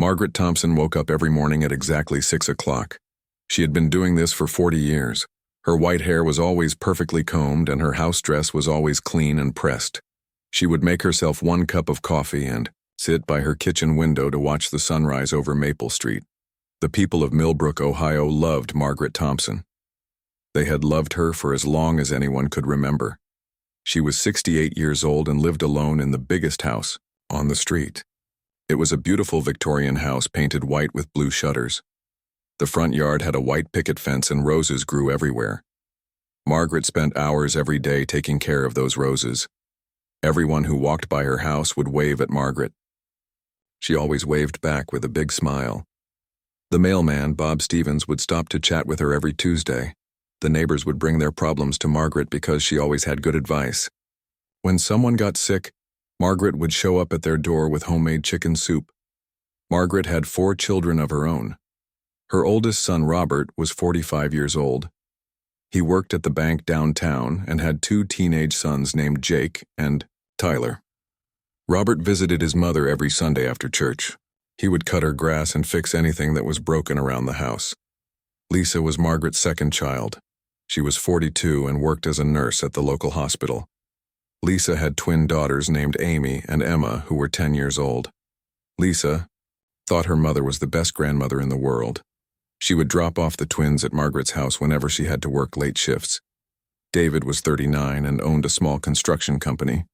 Margaret Thompson woke up every morning at exactly 6 o'clock. She had been doing this for 40 years. Her white hair was always perfectly combed and her house dress was always clean and pressed. She would make herself 1 cup of coffee and sit by her kitchen window to watch the sunrise over Maple Street. The people of Millbrook, Ohio loved Margaret Thompson. They had loved her for as long as anyone could remember. She was 68 years old and lived alone in the biggest house on the street. It was a beautiful Victorian house painted white with blue shutters. The front yard had a white picket fence and roses grew everywhere. Margaret spent hours every day taking care of those roses. Everyone who walked by her house would wave at Margaret. She always waved back with a big smile. The mailman, Bob Stevens, would stop to chat with her every Tuesday. The neighbors would bring their problems to Margaret because she always had good advice. When someone got sick, Margaret would show up at their door with homemade chicken soup. Margaret had 4 children of her own. Her oldest son, Robert, was 45 years old. He worked at the bank downtown and had 2 teenage sons named Jake and Tyler. Robert visited his mother every Sunday after church. He would cut her grass and fix anything that was broken around the house. Lisa was Margaret's second child. She was 42 and worked as a nurse at the local hospital. Lisa had twin daughters named Amy and Emma who were 10 years old. Lisa thought her mother was the best grandmother in the world. She would drop off the twins at Margaret's house whenever she had to work late shifts. David was 39 and owned a small construction company.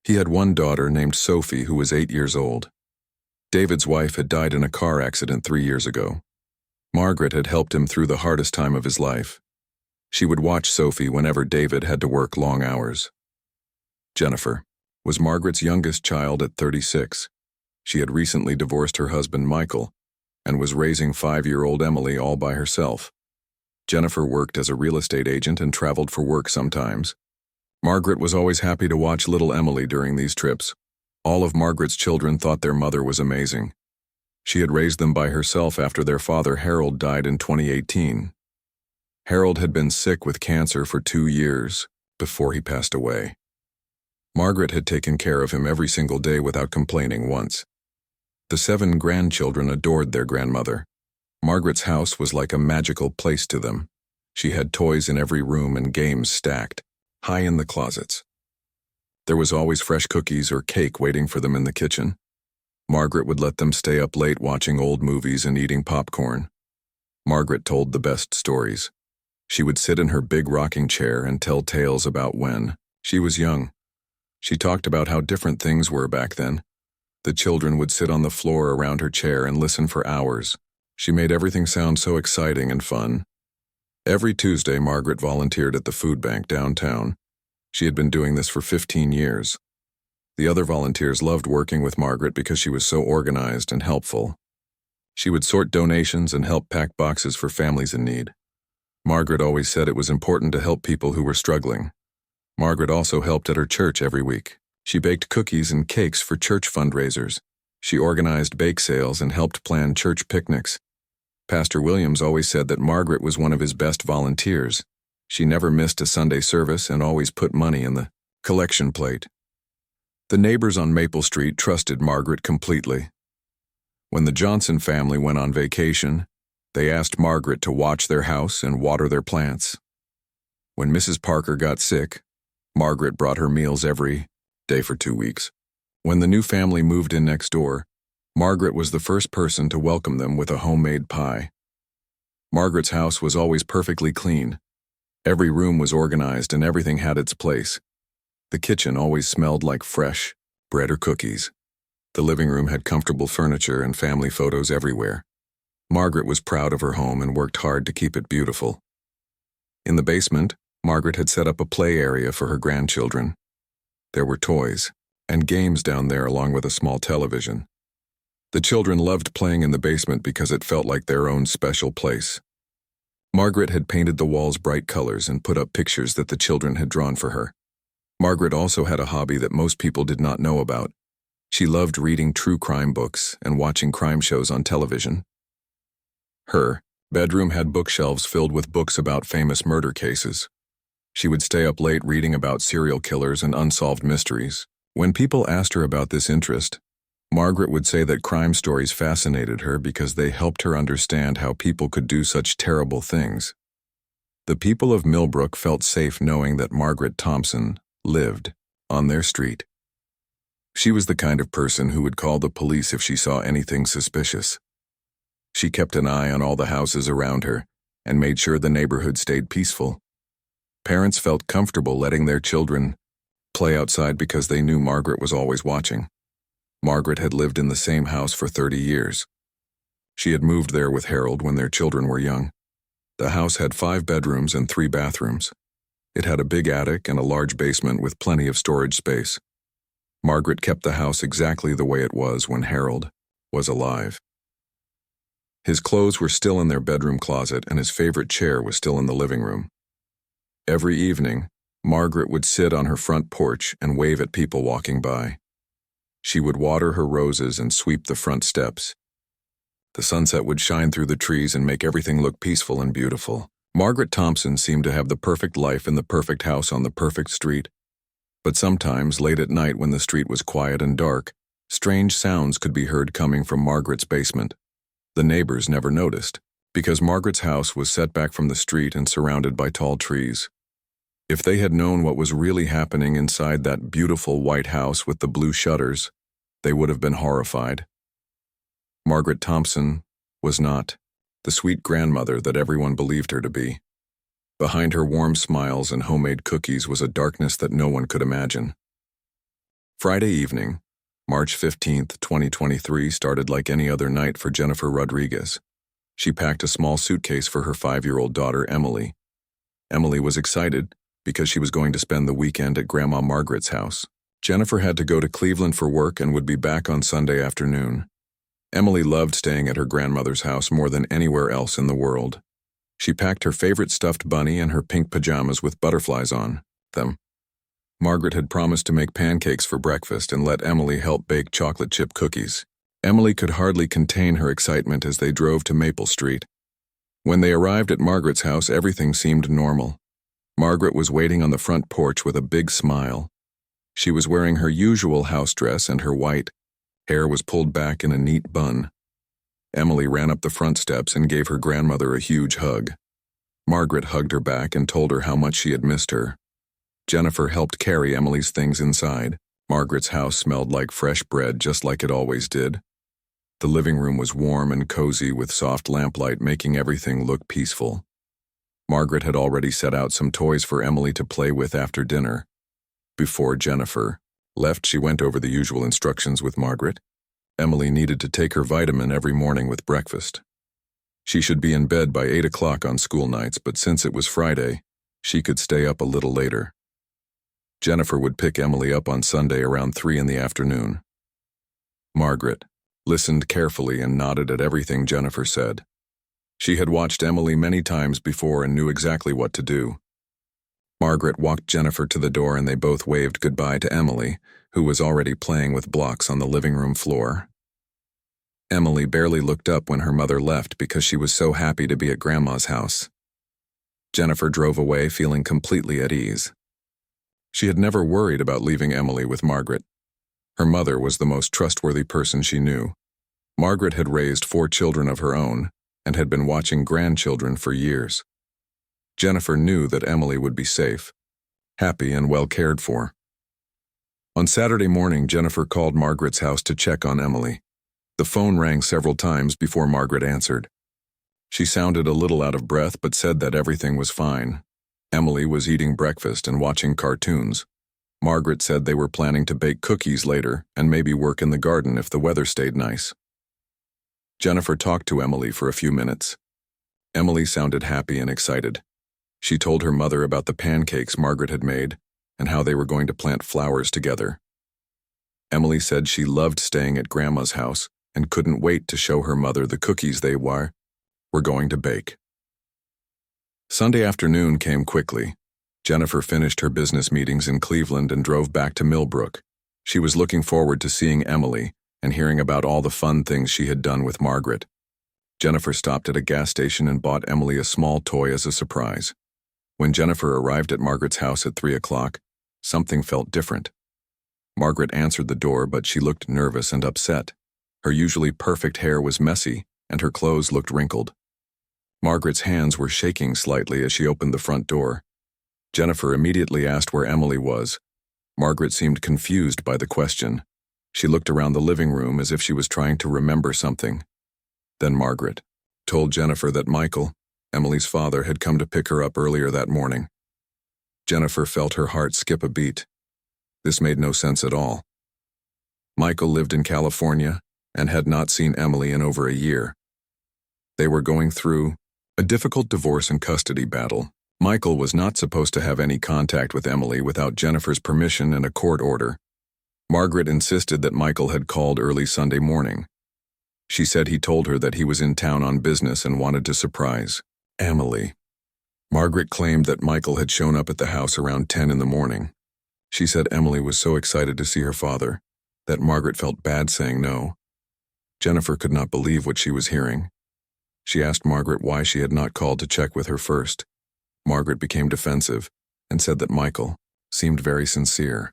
He had 1 daughter named Sophie who was 8 years old. David's wife had died in a car accident 3 years ago. Margaret had helped him through the hardest time of his life. She would watch Sophie whenever David had to work long hours. Jennifer was Margaret's youngest child at 36. She had recently divorced her husband Michael and was raising 5-year-old Emily all by herself. Jennifer worked as a real estate agent and traveled for work sometimes. Margaret was always happy to watch little Emily during these trips. All of Margaret's children thought their mother was amazing. She had raised them by herself after their father Harold died in 2018. Harold had been sick with cancer for 2 years before he passed away. Margaret had taken care of him every single day without complaining once. The 7 grandchildren adored their grandmother. Margaret's house was like a magical place to them. She had toys in every room and games stacked high in the closets. There was always fresh cookies or cake waiting for them in the kitchen. Margaret would let them stay up late watching old movies and eating popcorn. Margaret told the best stories. She would sit in her big rocking chair and tell tales about when she was young. She talked about how different things were back then. The children would sit on the floor around her chair and listen for hours. She made everything sound so exciting and fun. Every Tuesday, Margaret volunteered at the food bank downtown. She had been doing this for 15 years. The other volunteers loved working with Margaret because she was so organized and helpful. She would sort donations and help pack boxes for families in need. Margaret always said it was important to help people who were struggling. Margaret also helped at her church every week. She baked cookies and cakes for church fundraisers. She organized bake sales and helped plan church picnics. Pastor Williams always said that Margaret was one of his best volunteers. She never missed a Sunday service and always put money in the collection plate. The neighbors on Maple Street trusted Margaret completely. When the Johnson family went on vacation, they asked Margaret to watch their house and water their plants. When Mrs. Parker got sick, Margaret brought her meals every day for 2 weeks. When the new family moved in next door, Margaret was the first person to welcome them with a homemade pie. Margaret's house was always perfectly clean. Every room was organized and everything had its place. The kitchen always smelled like fresh bread or cookies. The living room had comfortable furniture and family photos everywhere. Margaret was proud of her home and worked hard to keep it beautiful. In the basement, Margaret had set up a play area for her grandchildren. There were toys and games down there along with a small television. The children loved playing in the basement because it felt like their own special place. Margaret had painted the walls bright colors and put up pictures that the children had drawn for her. Margaret also had a hobby that most people did not know about. She loved reading true crime books and watching crime shows on television. Her bedroom had bookshelves filled with books about famous murder cases. She would stay up late reading about serial killers and unsolved mysteries. When people asked her about this interest, Margaret would say that crime stories fascinated her because they helped her understand how people could do such terrible things. The people of Millbrook felt safe knowing that Margaret Thompson lived on their street. She was the kind of person who would call the police if she saw anything suspicious. She kept an eye on all the houses around her and made sure the neighborhood stayed peaceful. Parents felt comfortable letting their children play outside because they knew Margaret was always watching. Margaret had lived in the same house for 30 years. She had moved there with Harold when their children were young. The house had 5 bedrooms and 3 bathrooms. It had a big attic and a large basement with plenty of storage space. Margaret kept the house exactly the way it was when Harold was alive. His clothes were still in their bedroom closet and his favorite chair was still in the living room. Every evening, Margaret would sit on her front porch and wave at people walking by. She would water her roses and sweep the front steps. The sunset would shine through the trees and make everything look peaceful and beautiful. Margaret Thompson seemed to have the perfect life in the perfect house on the perfect street. But sometimes, late at night when the street was quiet and dark, strange sounds could be heard coming from Margaret's basement. The neighbors never noticed, because Margaret's house was set back from the street and surrounded by tall trees. If they had known what was really happening inside that beautiful white house with the blue shutters, they would have been horrified. Margaret Thompson was not the sweet grandmother that everyone believed her to be. Behind her warm smiles and homemade cookies was a darkness that no one could imagine. Friday evening, March 15th, 2023, started like any other night for Jennifer Rodriguez. She packed a small suitcase for her 5-year-old daughter, Emily. Emily was excited because she was going to spend the weekend at Grandma Margaret's house. Jennifer had to go to Cleveland for work and would be back on Sunday afternoon. Emily loved staying at her grandmother's house more than anywhere else in the world. She packed her favorite stuffed bunny and her pink pajamas with butterflies on them. Margaret had promised to make pancakes for breakfast and let Emily help bake chocolate chip cookies. Emily could hardly contain her excitement as they drove to Maple Street. When they arrived at Margaret's house, everything seemed normal. Margaret was waiting on the front porch with a big smile. She was wearing her usual house dress and her white hair was pulled back in a neat bun. Emily ran up the front steps and gave her grandmother a huge hug. Margaret hugged her back and told her how much she had missed her. Jennifer helped carry Emily's things inside. Margaret's house smelled like fresh bread, just like it always did. The living room was warm and cozy with soft lamplight making everything look peaceful. Margaret had already set out some toys for Emily to play with after dinner. Before Jennifer left, she went over the usual instructions with Margaret. Emily needed to take her vitamin every morning with breakfast. She should be in bed by 8 o'clock on school nights, but since it was Friday, she could stay up a little later. Jennifer would pick Emily up on Sunday around 3 in the afternoon. Margaret listened carefully and nodded at everything Jennifer said. She had watched Emily many times before and knew exactly what to do. Margaret walked Jennifer to the door and they both waved goodbye to Emily, who was already playing with blocks on the living room floor. Emily barely looked up when her mother left because she was so happy to be at Grandma's house. Jennifer drove away feeling completely at ease. She had never worried about leaving Emily with Margaret. Her mother was the most trustworthy person she knew. Margaret had raised 4 children of her own and had been watching grandchildren for years. Jennifer knew that Emily would be safe, happy, and well cared for. On Saturday morning, Jennifer called Margaret's house to check on Emily. The phone rang several times before Margaret answered. She sounded a little out of breath but said that everything was fine. Emily was eating breakfast and watching cartoons. Margaret said they were planning to bake cookies later and maybe work in the garden if the weather stayed nice. Jennifer talked to Emily for a few minutes. Emily sounded happy and excited. She told her mother about the pancakes Margaret had made and how they were going to plant flowers together. Emily said she loved staying at Grandma's house and couldn't wait to show her mother the cookies they were going to bake. Sunday afternoon came quickly. Jennifer finished her business meetings in Cleveland and drove back to Millbrook. She was looking forward to seeing Emily and hearing about all the fun things she had done with Margaret. Jennifer stopped at a gas station and bought Emily a small toy as a surprise. When Jennifer arrived at Margaret's house at 3 o'clock, something felt different. Margaret answered the door, but she looked nervous and upset. Her usually perfect hair was messy, and her clothes looked wrinkled. Margaret's hands were shaking slightly as she opened the front door. Jennifer immediately asked where Emily was. Margaret seemed confused by the question. She looked around the living room as if she was trying to remember something. Then Margaret told Jennifer that Michael, Emily's father, had come to pick her up earlier that morning. Jennifer felt her heart skip a beat. This made no sense at all. Michael lived in California and had not seen Emily in over a year. They were going through a difficult divorce and custody battle. Michael was not supposed to have any contact with Emily without Jennifer's permission and a court order. Margaret insisted that Michael had called early Sunday morning. She said he told her that he was in town on business and wanted to surprise Emily. Margaret claimed that Michael had shown up at the house around 10 in the morning. She said Emily was so excited to see her father that Margaret felt bad saying no. Jennifer could not believe what she was hearing. She asked Margaret why she had not called to check with her first. Margaret became defensive and said that Michael seemed very sincere.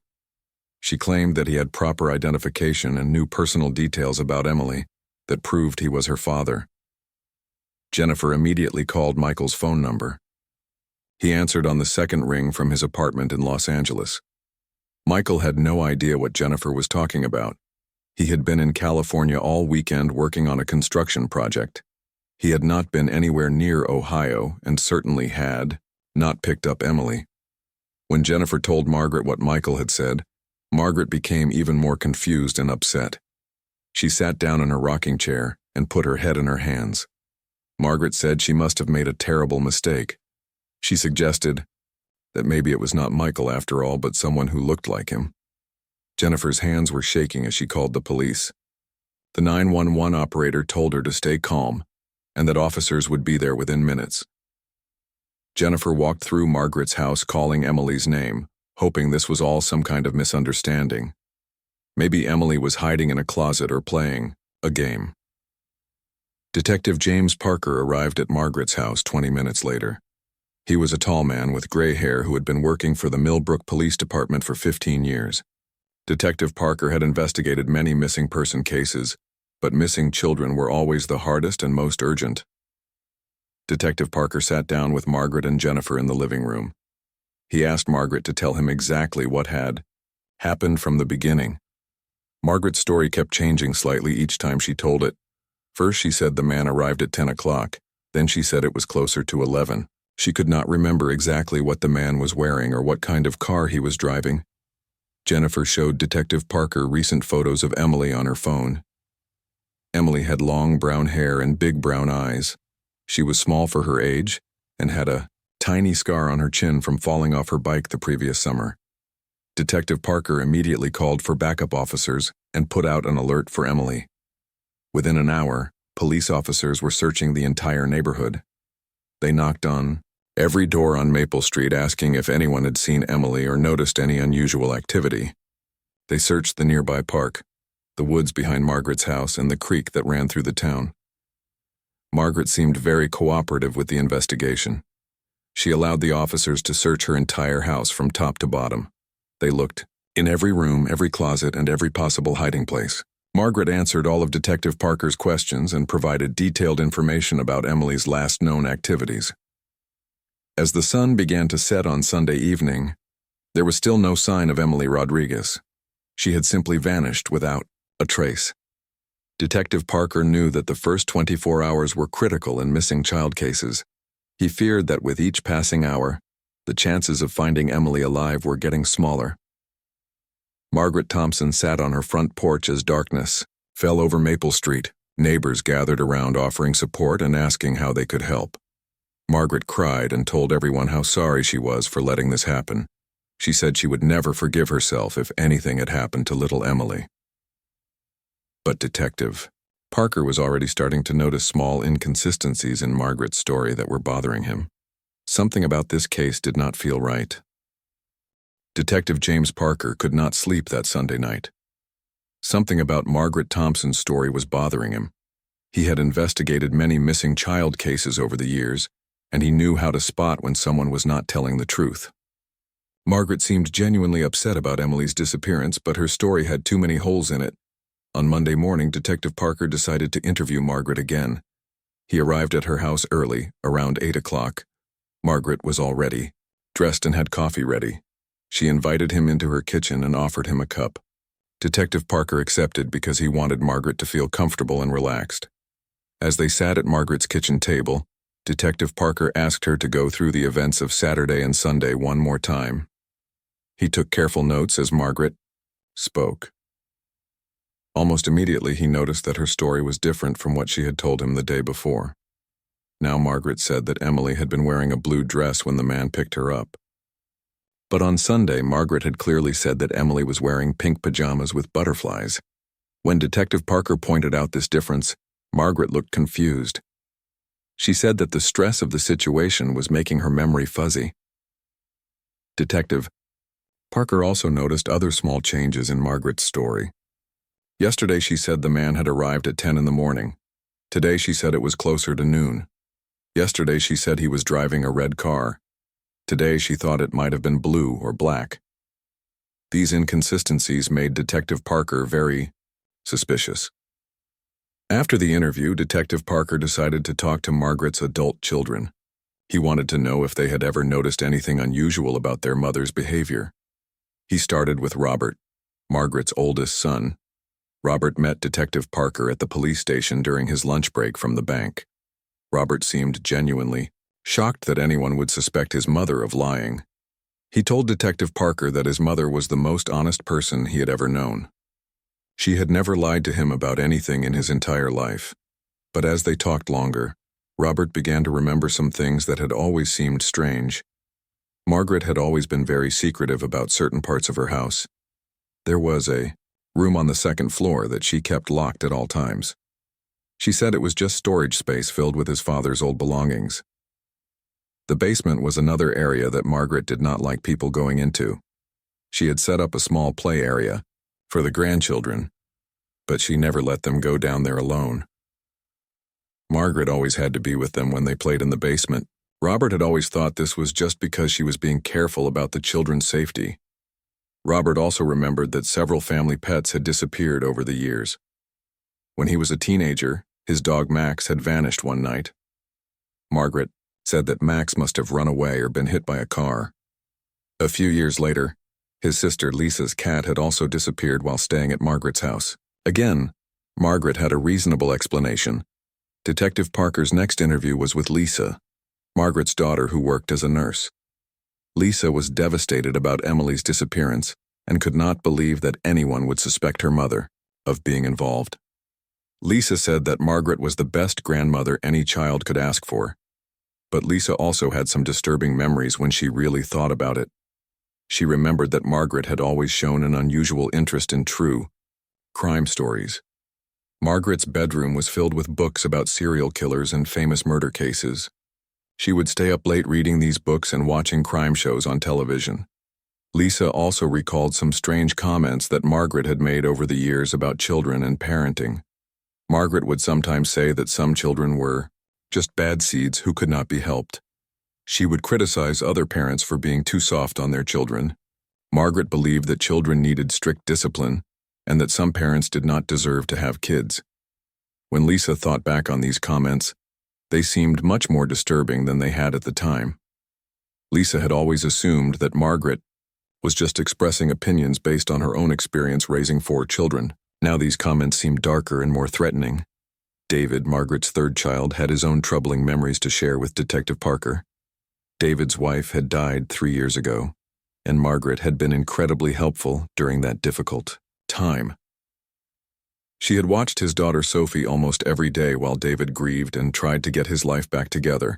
She claimed that he had proper identification and knew personal details about Emily that proved he was her father. Jennifer immediately called Michael's phone number. He answered on the second ring from his apartment in Los Angeles. Michael had no idea what Jennifer was talking about. He had been in California all weekend working on a construction project. He had not been anywhere near Ohio and certainly had not picked up Emily. When Jennifer told Margaret what Michael had said, Margaret became even more confused and upset. She sat down in her rocking chair and put her head in her hands. Margaret said she must have made a terrible mistake. She suggested that maybe it was not Michael after all, but someone who looked like him. Jennifer's hands were shaking as she called the police. The 911 operator told her to stay calm and that officers would be there within minutes. Jennifer walked through Margaret's house calling Emily's name, hoping this was all some kind of misunderstanding. Maybe Emily was hiding in a closet or playing a game. Detective James Parker arrived at Margaret's house 20 minutes later. He was a tall man with gray hair who had been working for the Millbrook Police Department for 15 years. Detective Parker had investigated many missing person cases, but missing children were always the hardest and most urgent. Detective Parker sat down with Margaret and Jennifer in the living room. He asked Margaret to tell him exactly what had happened from the beginning. Margaret's story kept changing slightly each time she told it. First she said the man arrived at 10 o'clock, then she said it was closer to 11. She could not remember exactly what the man was wearing or what kind of car he was driving. Jennifer showed Detective Parker recent photos of Emily on her phone. Emily had long brown hair and big brown eyes. She was small for her age and had a tiny scar on her chin from falling off her bike the previous summer. Detective Parker immediately called for backup officers and put out an alert for Emily. Within an hour, police officers were searching the entire neighborhood. They knocked on every door on Maple Street asking if anyone had seen Emily or noticed any unusual activity. They searched the nearby park, the woods behind Margaret's house, and the creek that ran through the town. Margaret seemed very cooperative with the investigation. She allowed the officers to search her entire house from top to bottom. They looked in every room, every closet, and every possible hiding place. Margaret answered all of Detective Parker's questions and provided detailed information about Emily's last known activities. As the sun began to set on Sunday evening, there was still no sign of Emily Rodriguez. She had simply vanished without a trace. Detective Parker knew that the first 24 hours were critical in missing child cases. He feared that with each passing hour, the chances of finding Emily alive were getting smaller. Margaret Thompson sat on her front porch as darkness fell over Maple Street. Neighbors gathered around offering support and asking how they could help. Margaret cried and told everyone how sorry she was for letting this happen. She said she would never forgive herself if anything had happened to little Emily. But Detective Parker was already starting to notice small inconsistencies in Margaret's story that were bothering him. Something about this case did not feel right. Detective James Parker could not sleep that Sunday night. Something about Margaret Thompson's story was bothering him. He had investigated many missing child cases over the years, and he knew how to spot when someone was not telling the truth. Margaret seemed genuinely upset about Emily's disappearance, but her story had too many holes in it. On Monday morning, Detective Parker decided to interview Margaret again. He arrived at her house early, around 8 o'clock. Margaret was all ready, dressed and had coffee ready. She invited him into her kitchen and offered him a cup. Detective Parker accepted because he wanted Margaret to feel comfortable and relaxed. As they sat at Margaret's kitchen table, Detective Parker asked her to go through the events of Saturday and Sunday one more time. He took careful notes as Margaret spoke. Almost immediately, he noticed that her story was different from what she had told him the day before. Now Margaret said that Emily had been wearing a blue dress when the man picked her up. But on Sunday, Margaret had clearly said that Emily was wearing pink pajamas with butterflies. When Detective Parker pointed out this difference, Margaret looked confused. She said that the stress of the situation was making her memory fuzzy. Detective Parker also noticed other small changes in Margaret's story. Yesterday she said the man had arrived at 10 in the morning. Today she said it was closer to noon. Yesterday she said he was driving a red car. Today she thought it might have been blue or black. These inconsistencies made Detective Parker very suspicious. After the interview, Detective Parker decided to talk to Margaret's adult children. He wanted to know if they had ever noticed anything unusual about their mother's behavior. He started with Robert, Margaret's oldest son. Robert met Detective Parker at the police station during his lunch break from the bank. Robert seemed genuinely shocked that anyone would suspect his mother of lying. He told Detective Parker that his mother was the most honest person he had ever known. She had never lied to him about anything in his entire life. But as they talked longer, Robert began to remember some things that had always seemed strange. Margaret had always been very secretive about certain parts of her house. There was a room on the second floor that she kept locked at all times. She said it was just storage space filled with his father's old belongings. The basement was another area that Margaret did not like people going into. She had set up a small play area for the grandchildren, but she never let them go down there alone. Margaret always had to be with them when they played in the basement. Robert had always thought this was just because she was being careful about the children's safety. Robert also remembered that several family pets had disappeared over the years. When he was a teenager, his dog Max had vanished one night. Margaret said that Max must have run away or been hit by a car. A few years later, his sister Lisa's cat had also disappeared while staying at Margaret's house. Again, Margaret had a reasonable explanation. Detective Parker's next interview was with Lisa, Margaret's daughter who worked as a nurse. Lisa was devastated about Emily's disappearance and could not believe that anyone would suspect her mother of being involved. Lisa said that Margaret was the best grandmother any child could ask for. But Lisa also had some disturbing memories when she really thought about it. She remembered that Margaret had always shown an unusual interest in true crime stories. Margaret's bedroom was filled with books about serial killers and famous murder cases. She would stay up late reading these books and watching crime shows on television. Lisa also recalled some strange comments that Margaret had made over the years about children and parenting. Margaret would sometimes say that some children were just bad seeds who could not be helped. She would criticize other parents for being too soft on their children. Margaret believed that children needed strict discipline and that some parents did not deserve to have kids. When Lisa thought back on these comments, they seemed much more disturbing than they had at the time. Lisa had always assumed that Margaret was just expressing opinions based on her own experience raising 4 children. Now these comments seemed darker and more threatening. David, Margaret's third child, had his own troubling memories to share with Detective Parker. David's wife had died 3 years ago, and Margaret had been incredibly helpful during that difficult time. She had watched his daughter Sophie almost every day while David grieved and tried to get his life back together.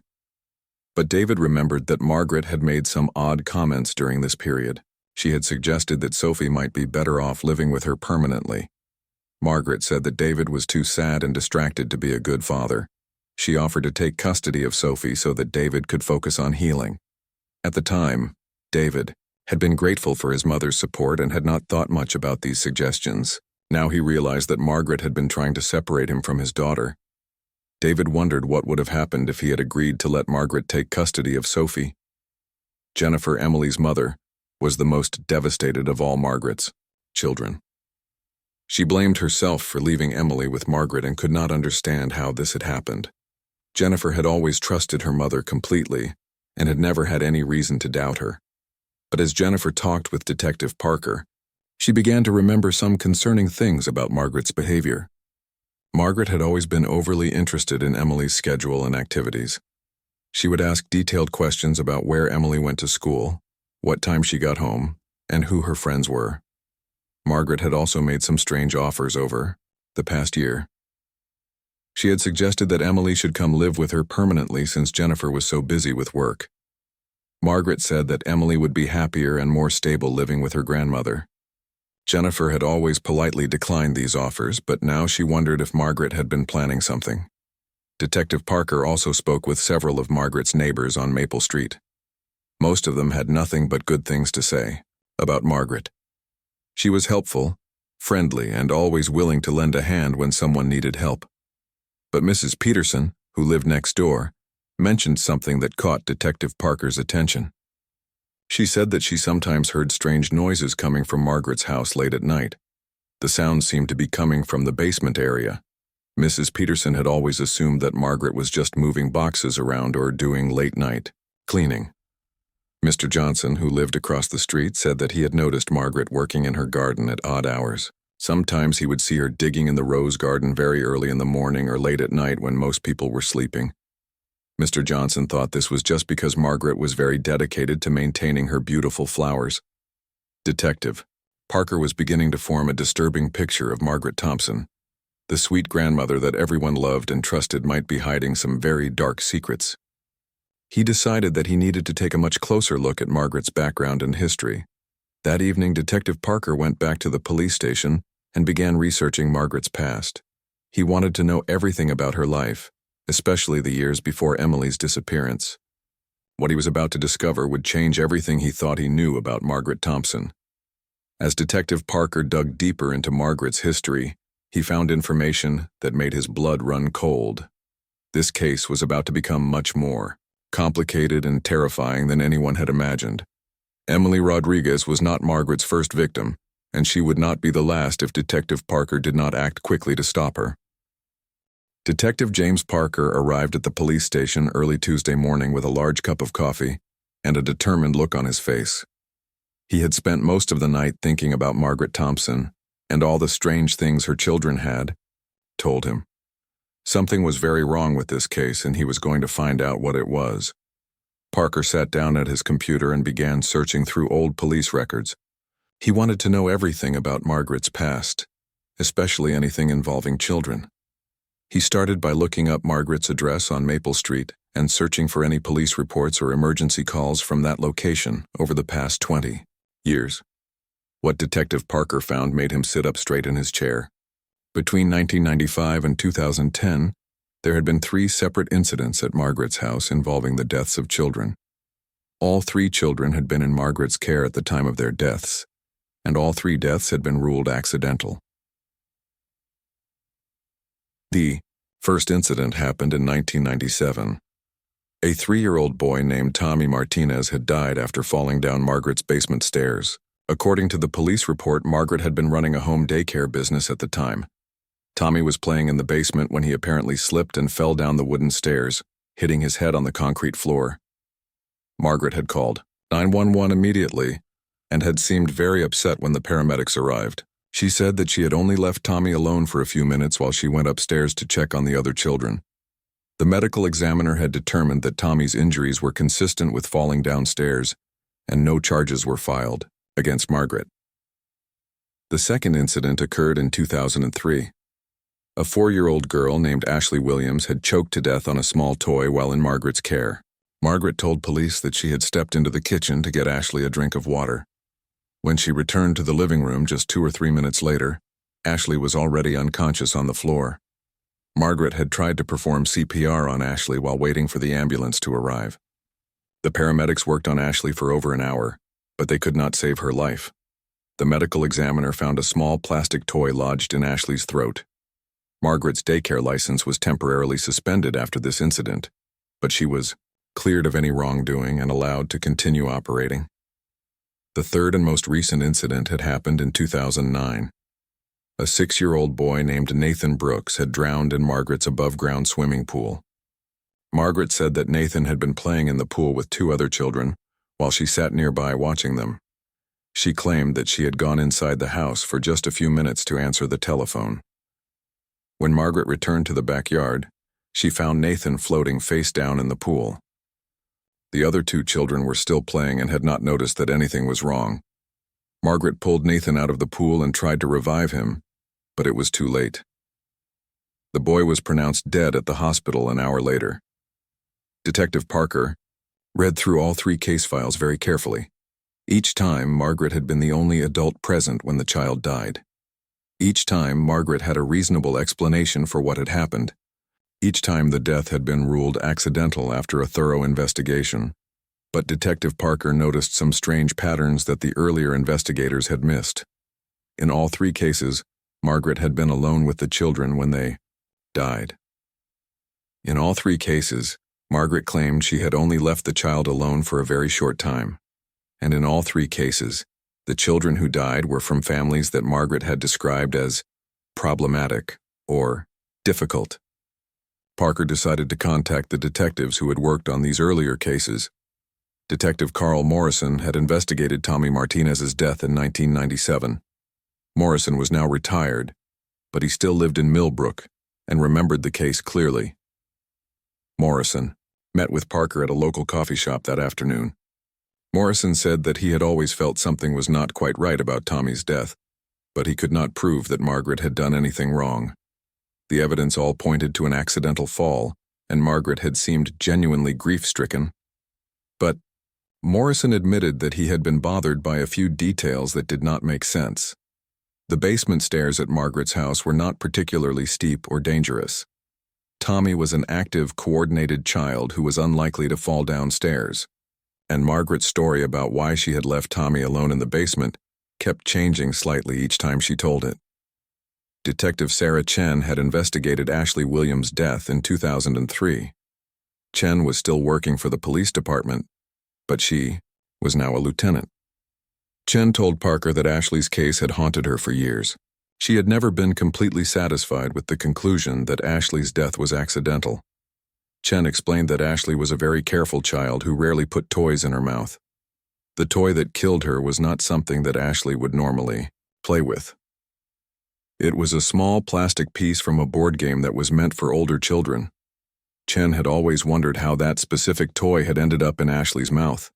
But David remembered that Margaret had made some odd comments during this period. She had suggested that Sophie might be better off living with her permanently. Margaret said that David was too sad and distracted to be a good father. She offered to take custody of Sophie so that David could focus on healing. At the time, David had been grateful for his mother's support and had not thought much about these suggestions. Now he realized that Margaret had been trying to separate him from his daughter. David wondered what would have happened if he had agreed to let Margaret take custody of Sophie. Jennifer, Emily's mother, was the most devastated of all Margaret's children. She blamed herself for leaving Emily with Margaret and could not understand how this had happened. Jennifer had always trusted her mother completely and had never had any reason to doubt her. But as Jennifer talked with Detective Parker, she began to remember some concerning things about Margaret's behavior. Margaret had always been overly interested in Emily's schedule and activities. She would ask detailed questions about where Emily went to school, what time she got home, and who her friends were. Margaret had also made some strange offers over the past year. She had suggested that Emily should come live with her permanently since Jennifer was so busy with work. Margaret said that Emily would be happier and more stable living with her grandmother. Jennifer had always politely declined these offers, but now she wondered if Margaret had been planning something. Detective Parker also spoke with several of Margaret's neighbors on Maple Street. Most of them had nothing but good things to say about Margaret. She was helpful, friendly, and always willing to lend a hand when someone needed help. But Mrs. Peterson, who lived next door, mentioned something that caught Detective Parker's attention. She said that she sometimes heard strange noises coming from Margaret's house late at night. The sounds seemed to be coming from the basement area. Mrs. Peterson had always assumed that Margaret was just moving boxes around or doing late-night cleaning. Mr. Johnson, who lived across the street, said that he had noticed Margaret working in her garden at odd hours. Sometimes he would see her digging in the rose garden very early in the morning or late at night when most people were sleeping. Mr. Johnson thought this was just because Margaret was very dedicated to maintaining her beautiful flowers. Detective Parker was beginning to form a disturbing picture of Margaret Thompson. The sweet grandmother that everyone loved and trusted might be hiding some very dark secrets. He decided that he needed to take a much closer look at Margaret's background and history. That evening, Detective Parker went back to the police station and began researching Margaret's past. He wanted to know everything about her life, especially the years before Emily's disappearance. What he was about to discover would change everything he thought he knew about Margaret Thompson. As Detective Parker dug deeper into Margaret's history, he found information that made his blood run cold. This case was about to become much more complicated and terrifying than anyone had imagined. Emily Rodriguez was not Margaret's first victim, and she would not be the last if Detective Parker did not act quickly to stop her. Detective James Parker arrived at the police station early Tuesday morning with a large cup of coffee and a determined look on his face. He had spent most of the night thinking about Margaret Thompson and all the strange things her children had told him. Something was very wrong with this case, and he was going to find out what it was. Parker sat down at his computer and began searching through old police records. He wanted to know everything about Margaret's past, especially anything involving children. He started by looking up Margaret's address on Maple Street and searching for any police reports or emergency calls from that location over the past 20 years. What Detective Parker found made him sit up straight in his chair. Between 1995 and 2010, there had been 3 separate incidents at Margaret's house involving the deaths of children. All 3 children had been in Margaret's care at the time of their deaths, and all 3 deaths had been ruled accidental. The first incident happened in 1997. A 3-year-old boy named Tommy Martinez had died after falling down Margaret's basement stairs. According to the police report, Margaret had been running a home daycare business at the time. Tommy was playing in the basement when he apparently slipped and fell down the wooden stairs, hitting his head on the concrete floor. Margaret had called 911 immediately and had seemed very upset when the paramedics arrived. She said that she had only left Tommy alone for a few minutes while she went upstairs to check on the other children. The medical examiner had determined that Tommy's injuries were consistent with falling downstairs, and no charges were filed against Margaret. The second incident occurred in 2003. A 4-year-old girl named Ashley Williams had choked to death on a small toy while in Margaret's care. Margaret told police that she had stepped into the kitchen to get Ashley a drink of water. When she returned to the living room just 2 or 3 minutes later, Ashley was already unconscious on the floor. Margaret had tried to perform CPR on Ashley while waiting for the ambulance to arrive. The paramedics worked on Ashley for over an hour, but they could not save her life. The medical examiner found a small plastic toy lodged in Ashley's throat. Margaret's daycare license was temporarily suspended after this incident, but she was cleared of any wrongdoing and allowed to continue operating. The third and most recent incident had happened in 2009. A 6-year-old boy named Nathan Brooks had drowned in Margaret's above-ground swimming pool. Margaret said that Nathan had been playing in the pool with 2 other children while she sat nearby watching them. She claimed that she had gone inside the house for just a few minutes to answer the telephone. When Margaret returned to the backyard, she found Nathan floating face down in the pool. The other 2 children were still playing and had not noticed that anything was wrong. Margaret pulled Nathan out of the pool and tried to revive him, but it was too late. The boy was pronounced dead at the hospital an hour later. Detective Parker read through all 3 case files very carefully. Each time, Margaret had been the only adult present when the child died. Each time, Margaret had a reasonable explanation for what had happened. Each time, the death had been ruled accidental after a thorough investigation. But Detective Parker noticed some strange patterns that the earlier investigators had missed. In all 3 cases, Margaret had been alone with the children when they died. In all 3 cases, Margaret claimed she had only left the child alone for a very short time. And in all 3 cases, the children who died were from families that Margaret had described as problematic or difficult. Parker decided to contact the detectives who had worked on these earlier cases. Detective Carl Morrison had investigated Tommy Martinez's death in 1997. Morrison was now retired, but he still lived in Millbrook and remembered the case clearly. Morrison met with Parker at a local coffee shop that afternoon. Morrison said that he had always felt something was not quite right about Tommy's death, but he could not prove that Margaret had done anything wrong. The evidence all pointed to an accidental fall, and Margaret had seemed genuinely grief-stricken. But Morrison admitted that he had been bothered by a few details that did not make sense. The basement stairs at Margaret's house were not particularly steep or dangerous. Tommy was an active, coordinated child who was unlikely to fall downstairs, and Margaret's story about why she had left Tommy alone in the basement kept changing slightly each time she told it. Detective Sarah Chen had investigated Ashley Williams' death in 2003. Chen was still working for the police department, but she was now a lieutenant. Chen told Parker that Ashley's case had haunted her for years. She had never been completely satisfied with the conclusion that Ashley's death was accidental. Chen explained that Ashley was a very careful child who rarely put toys in her mouth. The toy that killed her was not something that Ashley would normally play with. It was a small plastic piece from a board game that was meant for older children. Chen had always wondered how that specific toy had ended up in Ashley's mouth.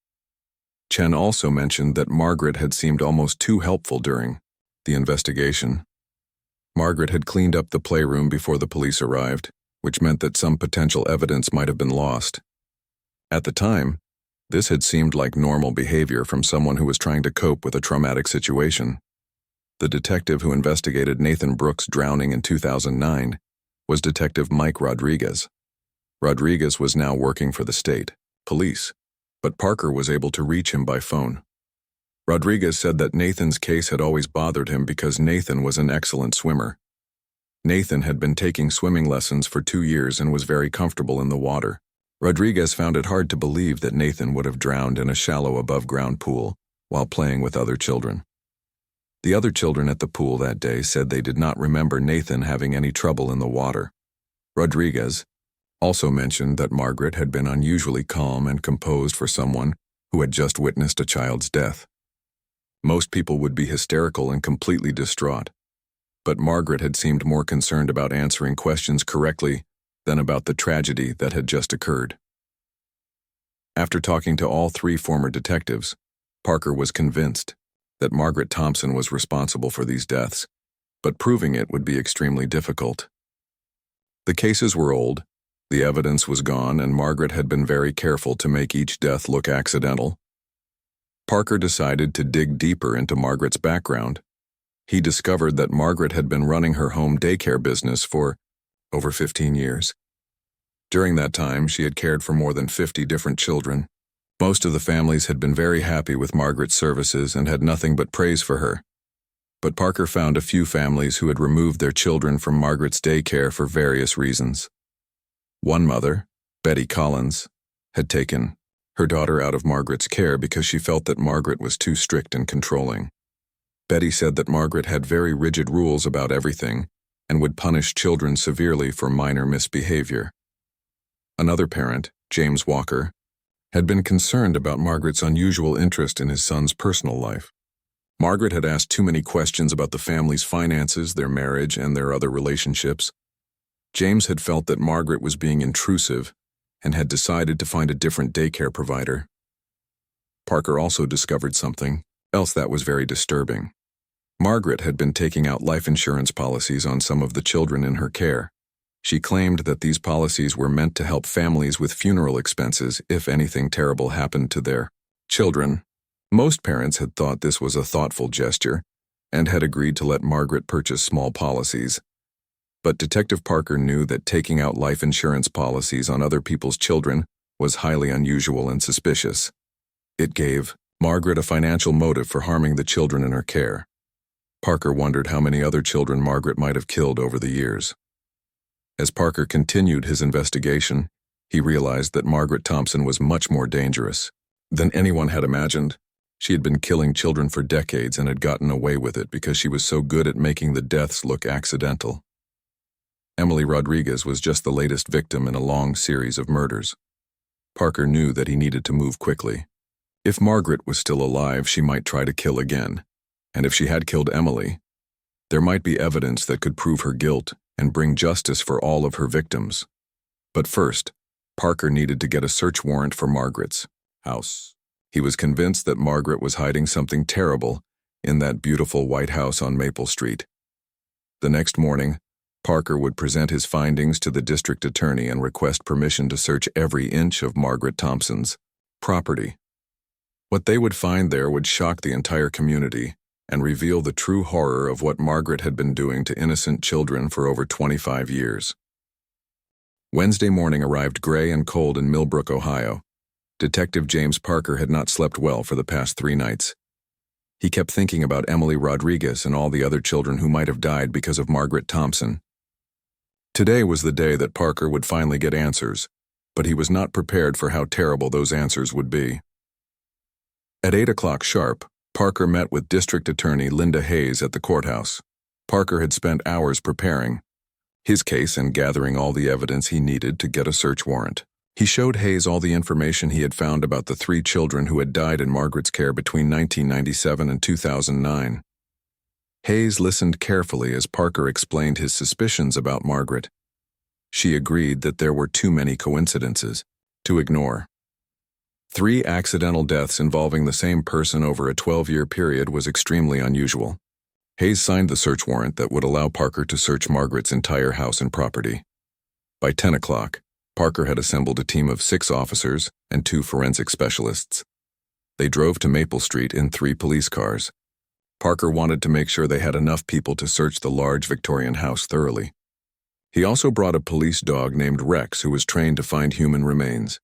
Chen also mentioned that Margaret had seemed almost too helpful during the investigation. Margaret had cleaned up the playroom before the police arrived, which meant that some potential evidence might have been lost. At the time, this had seemed like normal behavior from someone who was trying to cope with a traumatic situation. The detective who investigated Nathan Brooks' drowning in 2009 was Detective Mike Rodriguez. Rodriguez was now working for the state police, but Parker was able to reach him by phone. Rodriguez said that Nathan's case had always bothered him because Nathan was an excellent swimmer. Nathan had been taking swimming lessons for 2 years and was very comfortable in the water. Rodriguez found it hard to believe that Nathan would have drowned in a shallow above-ground pool while playing with other children. The other children at the pool that day said they did not remember Nathan having any trouble in the water. Rodriguez also mentioned that Margaret had been unusually calm and composed for someone who had just witnessed a child's death. Most people would be hysterical and completely distraught, but Margaret had seemed more concerned about answering questions correctly than about the tragedy that had just occurred. After talking to all 3 former detectives, Parker was convinced that Margaret Thompson was responsible for these deaths, but proving it would be extremely difficult. The cases were old, the evidence was gone, and Margaret had been very careful to make each death look accidental. Parker decided to dig deeper into Margaret's background. He discovered that Margaret had been running her home daycare business for over 15 years. During that time, she had cared for more than 50 different children. Most of the families had been very happy with Margaret's services and had nothing but praise for her. But Parker found a few families who had removed their children from Margaret's daycare for various reasons. One mother, Betty Collins, had taken her daughter out of Margaret's care because she felt that Margaret was too strict and controlling. Betty said that Margaret had very rigid rules about everything and would punish children severely for minor misbehavior. Another parent, James Walker, had been concerned about Margaret's unusual interest in his son's personal life. Margaret had asked too many questions about the family's finances, their marriage, and their other relationships. James had felt that Margaret was being intrusive and had decided to find a different daycare provider. Parker also discovered something else that was very disturbing. Margaret had been taking out life insurance policies on some of the children in her care. She claimed that these policies were meant to help families with funeral expenses if anything terrible happened to their children. Most parents had thought this was a thoughtful gesture and had agreed to let Margaret purchase small policies. But Detective Parker knew that taking out life insurance policies on other people's children was highly unusual and suspicious. It gave Margaret a financial motive for harming the children in her care. Parker wondered how many other children Margaret might have killed over the years. As Parker continued his investigation, he realized that Margaret Thompson was much more dangerous than anyone had imagined. She had been killing children for decades and had gotten away with it because she was so good at making the deaths look accidental. Emily Rodriguez was just the latest victim in a long series of murders. Parker knew that he needed to move quickly. If Margaret was still alive, she might try to kill again. And if she had killed Emily, there might be evidence that could prove her guilt and bring justice for all of her victims. But first, Parker needed to get a search warrant for Margaret's house. He was convinced that Margaret was hiding something terrible in that beautiful white house on Maple Street. The next morning, Parker would present his findings to the district attorney and request permission to search every inch of Margaret Thompson's property. What they would find there would shock the entire community and reveal the true horror of what Margaret had been doing to innocent children for over 25 years. Wednesday morning arrived gray and cold in Millbrook, Ohio. Detective James Parker had not slept well for the past 3 nights. He kept thinking about Emily Rodriguez and all the other children who might have died because of Margaret Thompson. Today was the day that Parker would finally get answers, but he was not prepared for how terrible those answers would be. At 8 o'clock sharp, Parker met with District Attorney Linda Hayes at the courthouse. Parker had spent hours preparing his case and gathering all the evidence he needed to get a search warrant. He showed Hayes all the information he had found about the 3 children who had died in Margaret's care between 1997 and 2009. Hayes listened carefully as Parker explained his suspicions about Margaret. She agreed that there were too many coincidences to ignore. 3 accidental deaths involving the same person over a 12-year period was extremely unusual. Hayes signed the search warrant that would allow Parker to search Margaret's entire house and property. By 10 o'clock, Parker had assembled a team of 6 officers and 2 forensic specialists. They drove to Maple Street in 3 police cars. Parker wanted to make sure they had enough people to search the large Victorian house thoroughly. He also brought a police dog named Rex who was trained to find human remains.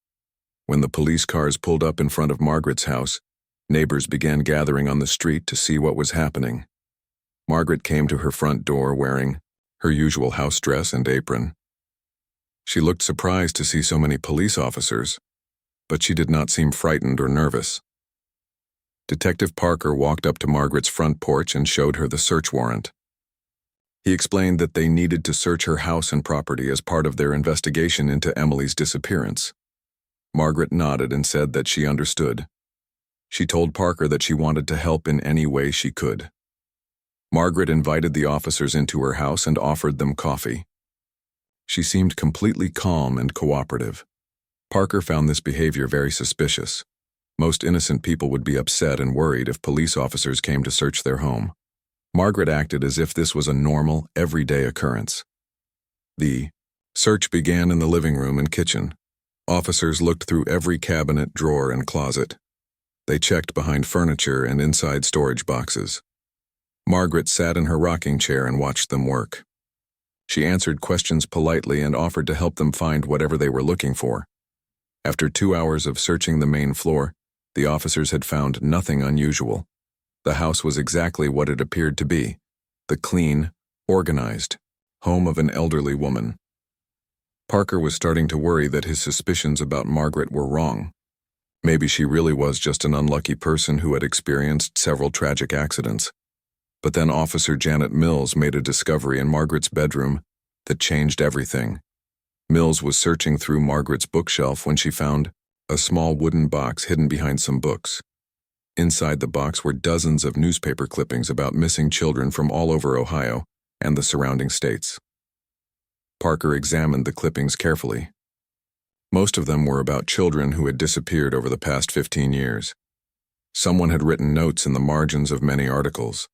When the police cars pulled up in front of Margaret's house, neighbors began gathering on the street to see what was happening. Margaret came to her front door wearing her usual house dress and apron. She looked surprised to see so many police officers, but she did not seem frightened or nervous. Detective Parker walked up to Margaret's front porch and showed her the search warrant. He explained that they needed to search her house and property as part of their investigation into Emily's disappearance. Margaret nodded and said that she understood. She told Parker that she wanted to help in any way she could. Margaret invited the officers into her house and offered them coffee. She seemed completely calm and cooperative. Parker found this behavior very suspicious. Most innocent people would be upset and worried if police officers came to search their home. Margaret acted as if this was a normal, everyday occurrence. The search began in the living room and kitchen. Officers looked through every cabinet, drawer, and closet. They checked behind furniture and inside storage boxes. Margaret sat in her rocking chair and watched them work. She answered questions politely and offered to help them find whatever they were looking for. After 2 hours of searching the main floor, the officers had found nothing unusual. The house was exactly what it appeared to be, the clean, organized home of an elderly woman. Parker was starting to worry that his suspicions about Margaret were wrong. Maybe she really was just an unlucky person who had experienced several tragic accidents. But then Officer Janet Mills made a discovery in Margaret's bedroom that changed everything. Mills was searching through Margaret's bookshelf when she found a small wooden box hidden behind some books. Inside the box were dozens of newspaper clippings about missing children from all over Ohio and the surrounding states. Parker examined the clippings carefully. Most of them were about children who had disappeared over the past 15 years. Someone had written notes in the margins of many articles.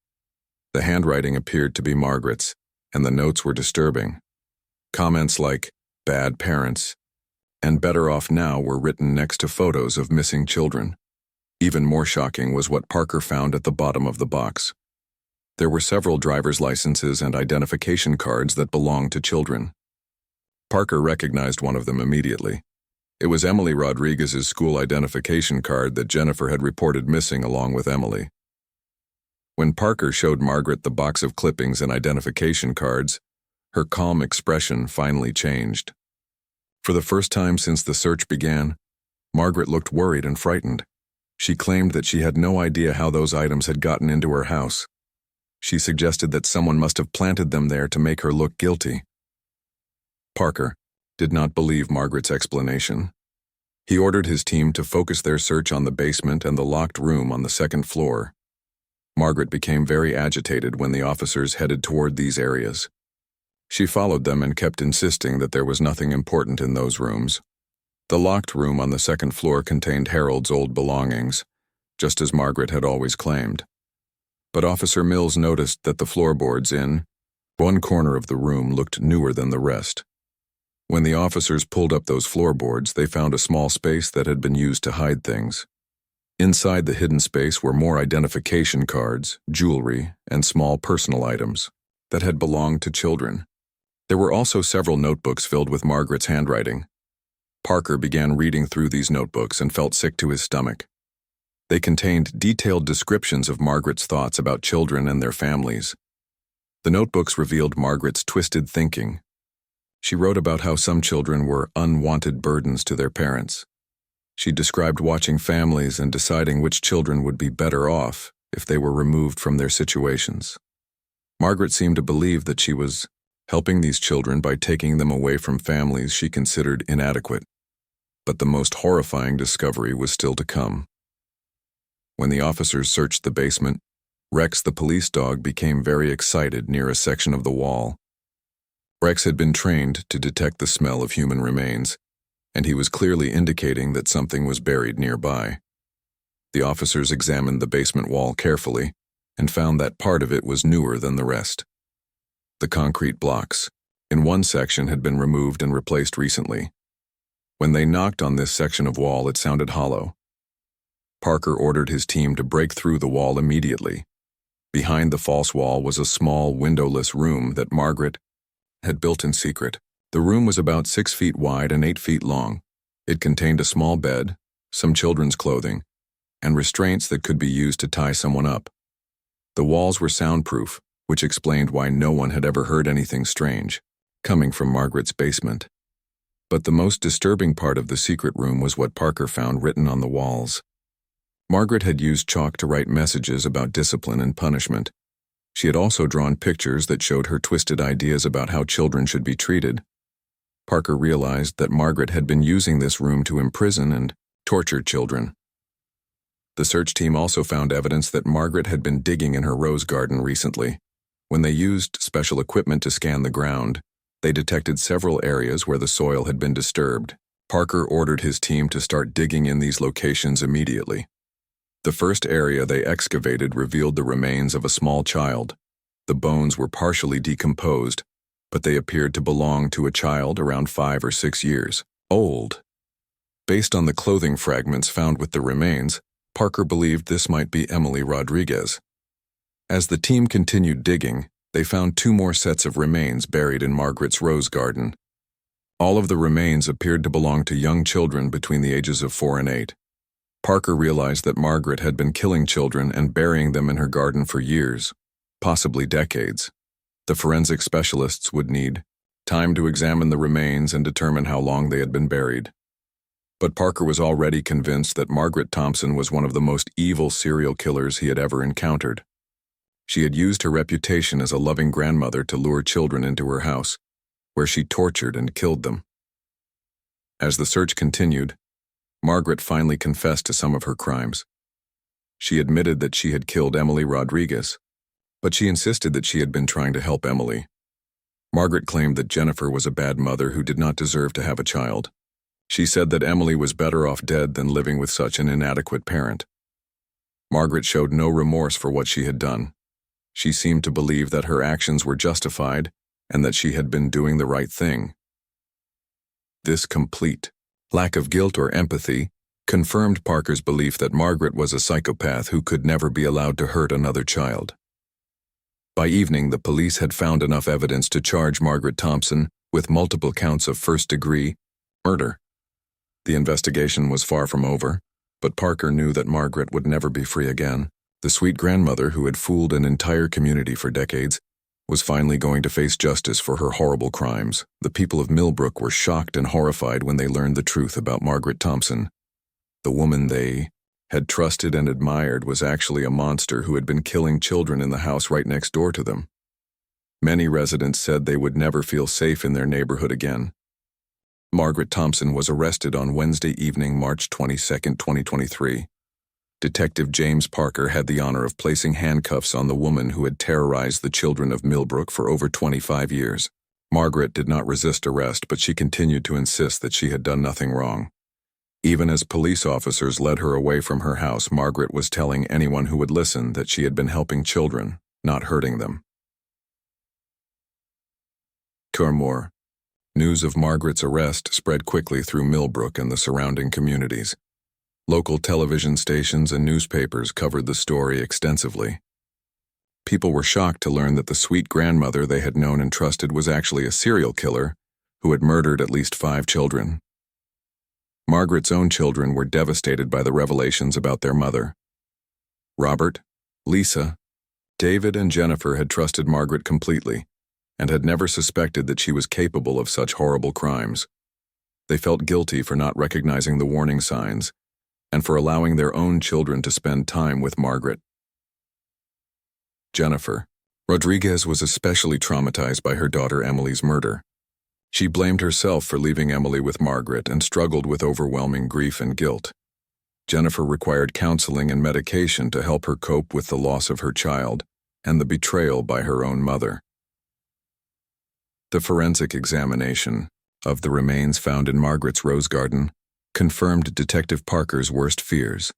The handwriting appeared to be Margaret's, and the notes were disturbing. Comments like, "bad parents," and "better off now" were written next to photos of missing children. Even more shocking was what Parker found at the bottom of the box. There were several driver's licenses and identification cards that belonged to children. Parker recognized one of them immediately. It was Emily Rodriguez's school identification card that Jennifer had reported missing along with Emily. When Parker showed Margaret the box of clippings and identification cards, her calm expression finally changed. For the first time since the search began, Margaret looked worried and frightened. She claimed that she had no idea how those items had gotten into her house. She suggested that someone must have planted them there to make her look guilty. Parker did not believe Margaret's explanation. He ordered his team to focus their search on the basement and the locked room on the second floor. Margaret became very agitated when the officers headed toward these areas. She followed them and kept insisting that there was nothing important in those rooms. The locked room on the second floor contained Harold's old belongings, just as Margaret had always claimed. But Officer Mills noticed that the floorboards in one corner of the room looked newer than the rest. When the officers pulled up those floorboards, they found a small space that had been used to hide things. Inside the hidden space were more identification cards, jewelry, and small personal items that had belonged to children. There were also several notebooks filled with Margaret's handwriting. Parker began reading through these notebooks and felt sick to his stomach. They contained detailed descriptions of Margaret's thoughts about children and their families. The notebooks revealed Margaret's twisted thinking. She wrote about how some children were unwanted burdens to their parents. She described watching families and deciding which children would be better off if they were removed from their situations. Margaret seemed to believe that she was helping these children by taking them away from families she considered inadequate. But the most horrifying discovery was still to come. When the officers searched the basement, Rex the police dog became very excited near a section of the wall. Rex had been trained to detect the smell of human remains, and he was clearly indicating that something was buried nearby. The officers examined the basement wall carefully and found that part of it was newer than the rest. The concrete blocks in one section had been removed and replaced recently. When they knocked on this section of wall, it sounded hollow. Parker ordered his team to break through the wall immediately. Behind the false wall was a small, windowless room that Margaret had built in secret. The room was about 6 feet wide and 8 feet long. It contained a small bed, some children's clothing, and restraints that could be used to tie someone up. The walls were soundproof, which explained why no one had ever heard anything strange coming from Margaret's basement. But the most disturbing part of the secret room was what Parker found written on the walls. Margaret had used chalk to write messages about discipline and punishment. She had also drawn pictures that showed her twisted ideas about how children should be treated. Parker realized that Margaret had been using this room to imprison and torture children. The search team also found evidence that Margaret had been digging in her rose garden recently. When they used special equipment to scan the ground, they detected several areas where the soil had been disturbed. Parker ordered his team to start digging in these locations immediately. The first area they excavated revealed the remains of a small child. The bones were partially decomposed, but they appeared to belong to a child around 5 or 6 years old. Based on the clothing fragments found with the remains, Parker believed this might be Emily Rodriguez. As the team continued digging, they found 2 more sets of remains buried in Margaret's rose garden. All of the remains appeared to belong to young children between the ages of 4 and 8. Parker realized that Margaret had been killing children and burying them in her garden for years, possibly decades. The forensic specialists would need time to examine the remains and determine how long they had been buried. But Parker was already convinced that Margaret Thompson was one of the most evil serial killers he had ever encountered. She had used her reputation as a loving grandmother to lure children into her house, where she tortured and killed them. As the search continued, Margaret finally confessed to some of her crimes. She admitted that she had killed Emily Rodriguez, but she insisted that she had been trying to help Emily. Margaret claimed that Jennifer was a bad mother who did not deserve to have a child. She said that Emily was better off dead than living with such an inadequate parent. Margaret showed no remorse for what she had done. She seemed to believe that her actions were justified and that she had been doing the right thing. This complete lack of guilt or empathy confirmed Parker's belief that Margaret was a psychopath who could never be allowed to hurt another child. By evening, the police had found enough evidence to charge Margaret Thompson with multiple counts of first-degree murder. The investigation was far from over, but Parker knew that Margaret would never be free again. The sweet grandmother who had fooled an entire community for decades was finally going to face justice for her horrible crimes. The people of Millbrook were shocked and horrified when they learned the truth about Margaret Thompson. The woman they had trusted and admired was actually a monster who had been killing children in the house right next door to them. Many residents said they would never feel safe in their neighborhood again. Margaret Thompson was arrested on Wednesday evening, March 22, 2023. Detective James Parker had the honor of placing handcuffs on the woman who had terrorized the children of Millbrook for over 25 years. Margaret did not resist arrest, but she continued to insist that she had done nothing wrong. Even as police officers led her away from her house, Margaret was telling anyone who would listen that she had been helping children, not hurting them. More. News of Margaret's arrest spread quickly through Millbrook and the surrounding communities. Local television stations and newspapers covered the story extensively. People were shocked to learn that the sweet grandmother they had known and trusted was actually a serial killer who had murdered at least 5 children. Margaret's own children were devastated by the revelations about their mother. Robert, Lisa, David, and Jennifer had trusted Margaret completely and had never suspected that she was capable of such horrible crimes. They felt guilty for not recognizing the warning signs and for allowing their own children to spend time with Margaret. Jennifer Rodriguez was especially traumatized by her daughter Emily's murder. She blamed herself for leaving Emily with Margaret and struggled with overwhelming grief and guilt. Jennifer required counseling and medication to help her cope with the loss of her child and the betrayal by her own mother. The forensic examination of the remains found in Margaret's rose garden confirmed Detective Parker's worst fears.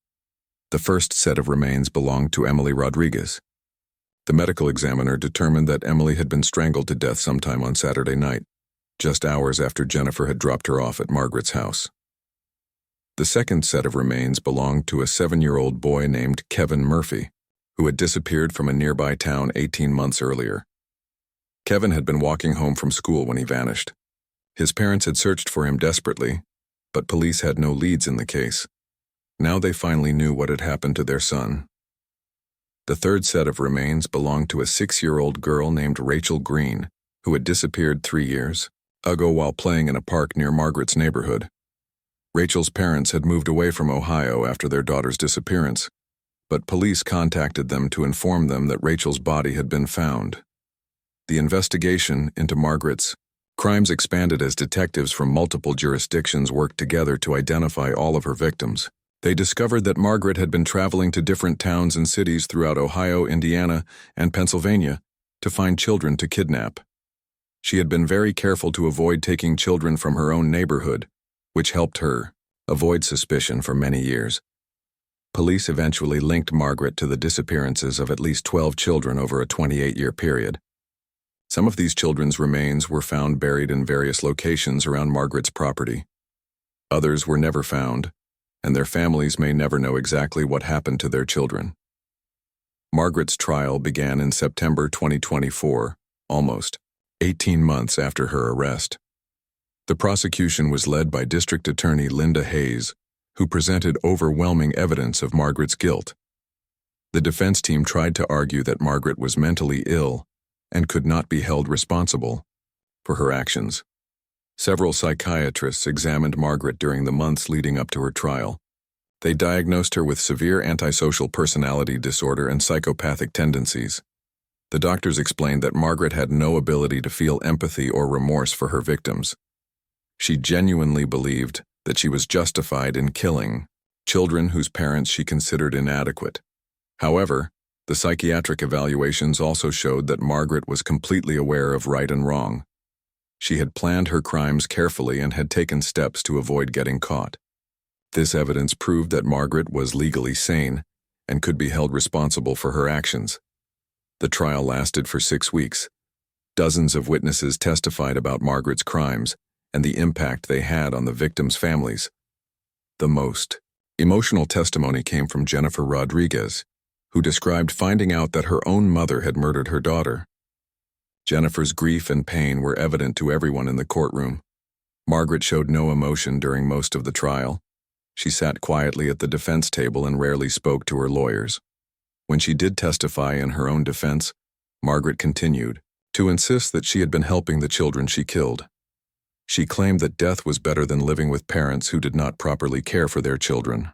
The first set of remains belonged to Emily Rodriguez. The medical examiner determined that Emily had been strangled to death sometime on Saturday night, just hours after Jennifer had dropped her off at Margaret's house. The second set of remains belonged to a 7-year-old boy named Kevin Murphy, who had disappeared from a nearby town 18 months earlier. Kevin had been walking home from school when he vanished. His parents had searched for him desperately, but police had no leads in the case. Now they finally knew what had happened to their son. The third set of remains belonged to a 6-year-old girl named Rachel Green, who had disappeared 3 years ago while playing in a park near Margaret's neighborhood. Rachel's parents had moved away from Ohio after their daughter's disappearance, but police contacted them to inform them that Rachel's body had been found. The investigation into Margaret's crimes expanded as detectives from multiple jurisdictions worked together to identify all of her victims. They discovered that Margaret had been traveling to different towns and cities throughout Ohio, Indiana, and Pennsylvania to find children to kidnap. She had been very careful to avoid taking children from her own neighborhood, which helped her avoid suspicion for many years. Police eventually linked Margaret to the disappearances of at least 12 children over a 28-year period. Some of these children's remains were found buried in various locations around Margaret's property. Others were never found, and their families may never know exactly what happened to their children. Margaret's trial began in September 2024, almost 18 months after her arrest. The prosecution was led by District Attorney Linda Hayes, who presented overwhelming evidence of Margaret's guilt. The defense team tried to argue that Margaret was mentally ill and could not be held responsible for her actions. Several psychiatrists examined Margaret during the months leading up to her trial. They diagnosed her with severe antisocial personality disorder and psychopathic tendencies. The doctors explained that Margaret had no ability to feel empathy or remorse for her victims. She genuinely believed that she was justified in killing children whose parents she considered inadequate. However, the psychiatric evaluations also showed that Margaret was completely aware of right and wrong. She had planned her crimes carefully and had taken steps to avoid getting caught. This evidence proved that Margaret was legally sane and could be held responsible for her actions. The trial lasted for 6 weeks. Dozens of witnesses testified about Margaret's crimes and the impact they had on the victims' families. The most emotional testimony came from Jennifer Rodriguez, who described finding out that her own mother had murdered her daughter. Jennifer's grief and pain were evident to everyone in the courtroom. Margaret showed no emotion during most of the trial. She sat quietly at the defense table and rarely spoke to her lawyers. When she did testify in her own defense, Margaret continued to insist that she had been helping the children she killed. She claimed that death was better than living with parents who did not properly care for their children.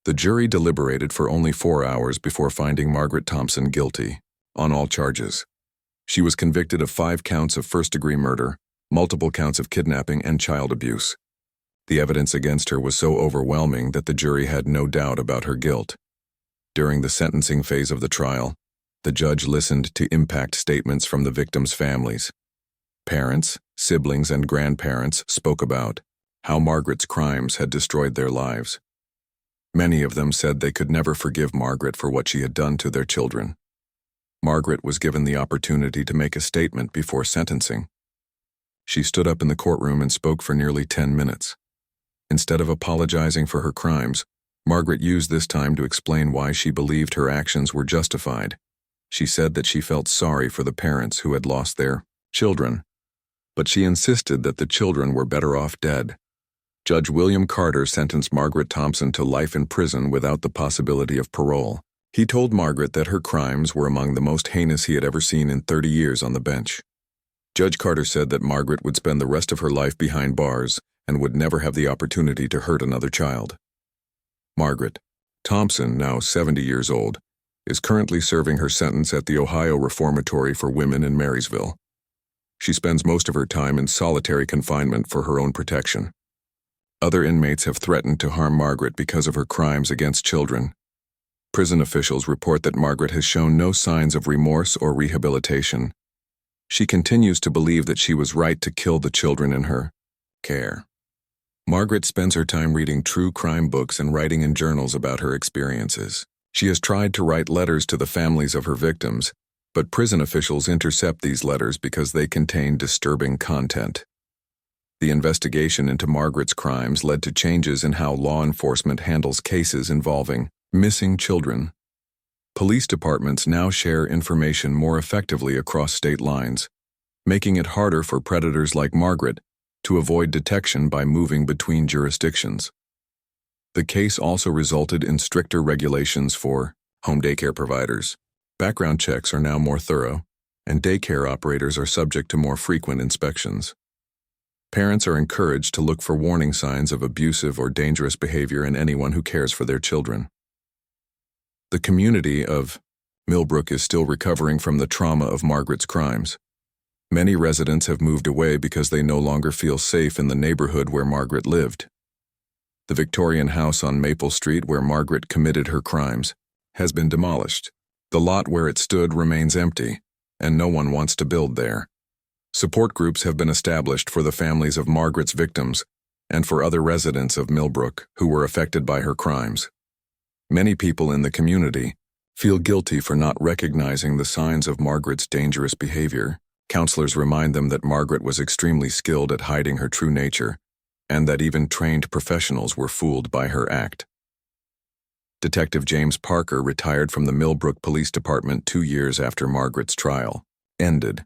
The jury deliberated for only 4 hours before finding Margaret Thompson guilty on all charges. She was convicted of 5 counts of first-degree murder, multiple counts of kidnapping, and child abuse. The evidence against her was so overwhelming that the jury had no doubt about her guilt. During the sentencing phase of the trial, the judge listened to impact statements from the victims' families. Parents, siblings, and grandparents spoke about how Margaret's crimes had destroyed their lives. Many of them said they could never forgive Margaret for what she had done to their children. Margaret was given the opportunity to make a statement before sentencing. She stood up in the courtroom and spoke for nearly 10 minutes. Instead of apologizing for her crimes, Margaret used this time to explain why she believed her actions were justified. She said that she felt sorry for the parents who had lost their children, but she insisted that the children were better off dead. Judge William Carter sentenced Margaret Thompson to life in prison without the possibility of parole. He told Margaret that her crimes were among the most heinous he had ever seen in 30 years on the bench. Judge Carter said that Margaret would spend the rest of her life behind bars and would never have the opportunity to hurt another child. Margaret Thompson, now 70 years old, is currently serving her sentence at the Ohio Reformatory for Women in Marysville. She spends most of her time in solitary confinement for her own protection. Other inmates have threatened to harm Margaret because of her crimes against children. Prison officials report that Margaret has shown no signs of remorse or rehabilitation. She continues to believe that she was right to kill the children in her care. Margaret spends her time reading true crime books and writing in journals about her experiences. She has tried to write letters to the families of her victims, but prison officials intercept these letters because they contain disturbing content. The investigation into Margaret's crimes led to changes in how law enforcement handles cases involving missing children. Police departments now share information more effectively across state lines, making it harder for predators like Margaret to avoid detection by moving between jurisdictions. The case also resulted in stricter regulations for home daycare providers. Background checks are now more thorough, and daycare operators are subject to more frequent inspections. Parents are encouraged to look for warning signs of abusive or dangerous behavior in anyone who cares for their children. The community of Millbrook is still recovering from the trauma of Margaret's crimes. Many residents have moved away because they no longer feel safe in the neighborhood where Margaret lived. The Victorian house on Maple Street where Margaret committed her crimes has been demolished. The lot where it stood remains empty, and no one wants to build there. Support groups have been established for the families of Margaret's victims and for other residents of Millbrook who were affected by her crimes. Many people in the community feel guilty for not recognizing the signs of Margaret's dangerous behavior. Counselors remind them that Margaret was extremely skilled at hiding her true nature, and that even trained professionals were fooled by her act. Detective James Parker retired from the Millbrook Police Department 2 years after Margaret's trial ended.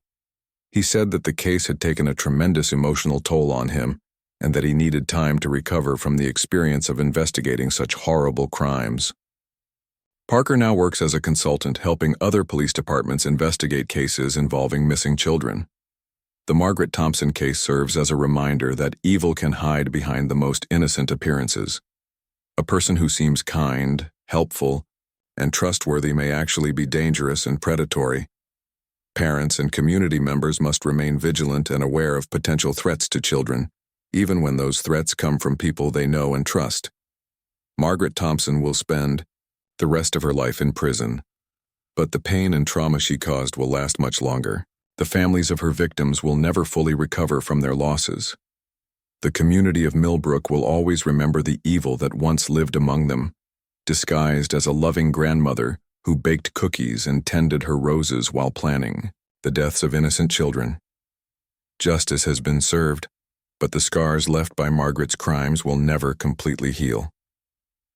He said that the case had taken a tremendous emotional toll on him, and that he needed time to recover from the experience of investigating such horrible crimes. Parker now works as a consultant helping other police departments investigate cases involving missing children. The Margaret Thompson case serves as a reminder that evil can hide behind the most innocent appearances. A person who seems kind, helpful, and trustworthy may actually be dangerous and predatory. Parents and community members must remain vigilant and aware of potential threats to children, even when those threats come from people they know and trust. Margaret Thompson will spend the rest of her life in prison, but the pain and trauma she caused will last much longer. The families of her victims will never fully recover from their losses. The community of Millbrook will always remember the evil that once lived among them, disguised as a loving grandmother who baked cookies and tended her roses while planning the deaths of innocent children. Justice has been served, but the scars left by Margaret's crimes will never completely heal.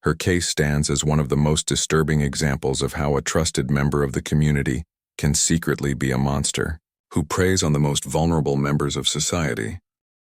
Her case stands as one of the most disturbing examples of how a trusted member of the community can secretly be a monster who preys on the most vulnerable members of society.